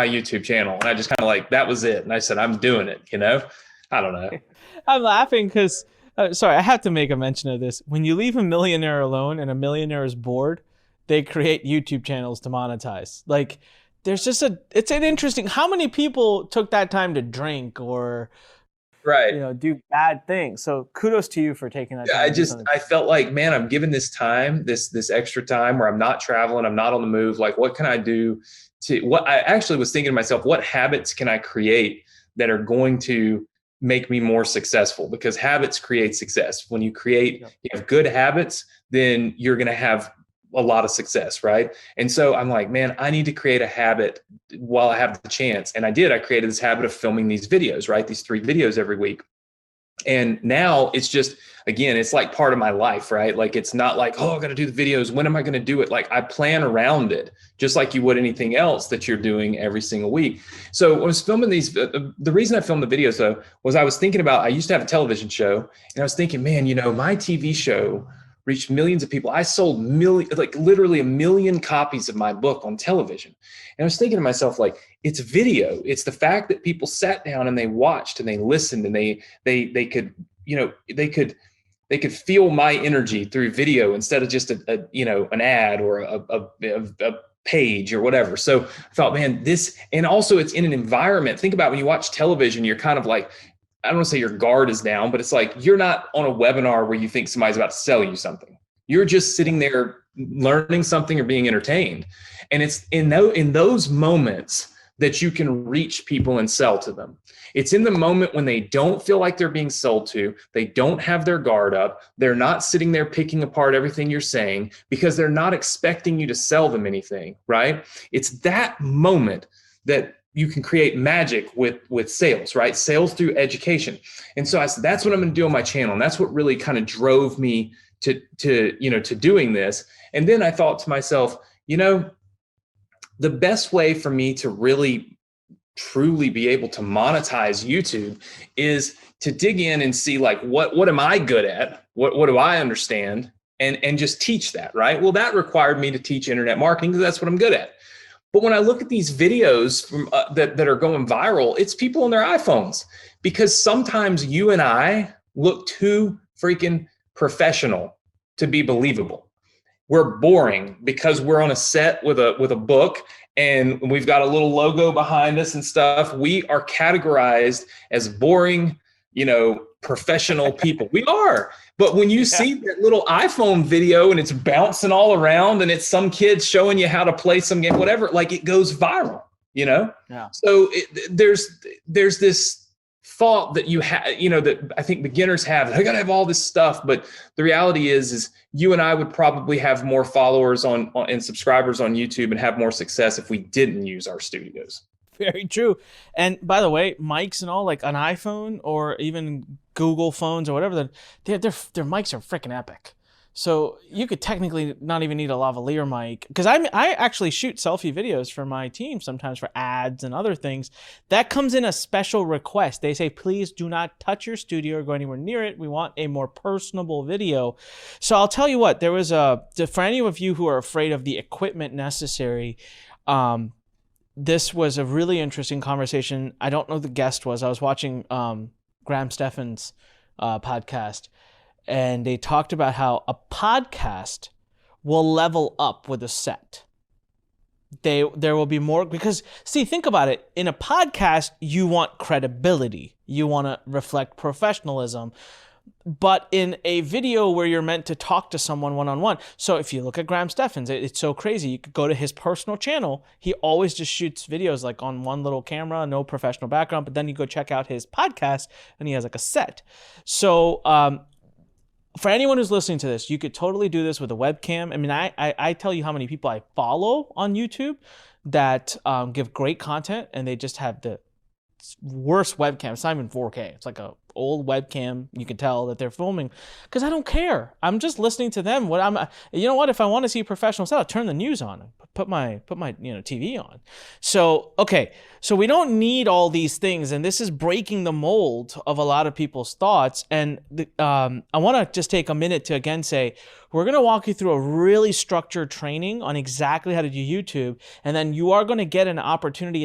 my YouTube channel. And I just kind of like, that was it. And I said, I'm doing it, you know? I don't know. I'm laughing because, sorry, I have to make a mention of this. When you leave a millionaire alone and a millionaire is bored, they create YouTube channels to monetize. Like, there's just it's an interesting, how many people took that time to drink or, Right. do bad things? So kudos to you for taking that time to do something. I felt like, man, I'm given this time, this extra time where I'm not traveling, I'm not on the move. Like, what can I do what I actually was thinking to myself, what habits can I create that are going to make me more successful? Because habits create success. When you have good habits, then you're going to have a lot of success, right? And so I'm like, man, I need to create a habit while I have the chance. And I did. I created this habit of filming these videos, right? These 3 videos every week. And now it's just, again, it's like part of my life, right? Like, it's not like, oh, I got to do the videos. When am I going to do it? Like, I plan around it just like you would anything else that you're doing every single week. So when I was filming these, the reason I filmed the videos though, was I was thinking about, I used to have a television show and I was thinking, man, my TV show reached millions of people. I sold like literally 1 million copies of my book on television. And I was thinking to myself, like, it's video. It's the fact that people sat down and they watched and they listened and they could, they could feel my energy through video instead of just an ad or a page or whatever. So I thought, man, and also it's in an environment. Think about when you watch television, you're kind of like, I don't want to say your guard is down, but it's like you're not on a webinar where you think somebody's about to sell you something. You're just sitting there learning something or being entertained. And it's in those moments that you can reach people and sell to them. It's in the moment when they don't feel like they're being sold to, they don't have their guard up, they're not sitting there picking apart everything you're saying because they're not expecting you to sell them anything, right? It's that moment that you can create magic with sales, right? Sales through education. And so I said, that's what I'm going to do on my channel. And that's what really kind of drove me to doing this. And then I thought to myself, the best way for me to really truly be able to monetize YouTube is to dig in and see, like, what am I good at? What do I understand? And just teach that, right? Well, that required me to teach internet marketing because that's what I'm good at. But when I look at these videos from that are going viral, it's people on their iPhones, because sometimes you and I look too freaking professional to be believable. We're boring because we're on a set with a book and we've got a little logo behind us and stuff. We are categorized as boring, professional people. We are. But when you see that little iPhone video and it's bouncing all around and it's some kid showing you how to play some game, whatever, like, it goes viral, Yeah. So there's this thought that you have, that I think beginners have. I got to have all this stuff. But the reality is you and I would probably have more followers and subscribers on YouTube and have more success if we didn't use our studios. Very true. And by the way, mics and all, like an iPhone or even Google phones or whatever, their mics are freaking epic. So you could technically not even need a lavalier mic, because I actually shoot selfie videos for my team sometimes for ads and other things. That comes in a special request. They say, please do not touch your studio or go anywhere near it. We want a more personable video. So I'll tell you what, there was for any of you who are afraid of the equipment necessary, this was a really interesting conversation. I don't know who the guest was. I was watching Graham Stephan's podcast, and they talked about how a podcast will level up with a set. There will be more, because, see, think about it. In a podcast, you want credibility. You want to reflect professionalism. But in a video where you're meant to talk to someone one-on-one, so if you look at Graham Stephan's, it's so crazy. You could go to his personal channel. He always just shoots videos like on one little camera, no professional background. But then you go check out his podcast, and he has like a set. So for anyone who's listening to this, you could totally do this with a webcam. I mean, I tell you how many people I follow on YouTube that give great content, and they just have the worst webcam. It's not even 4K. It's like a old webcam. You can tell that they're filming, because I don't care. I'm just listening to them. You know what? If I want to see professional stuff, I'll turn the news on, put my TV on. So okay, so we don't need all these things, and this is breaking the mold of a lot of people's thoughts. And I want to just take a minute to again say, we're going to walk you through a really structured training on exactly how to do YouTube, and then you are going to get an opportunity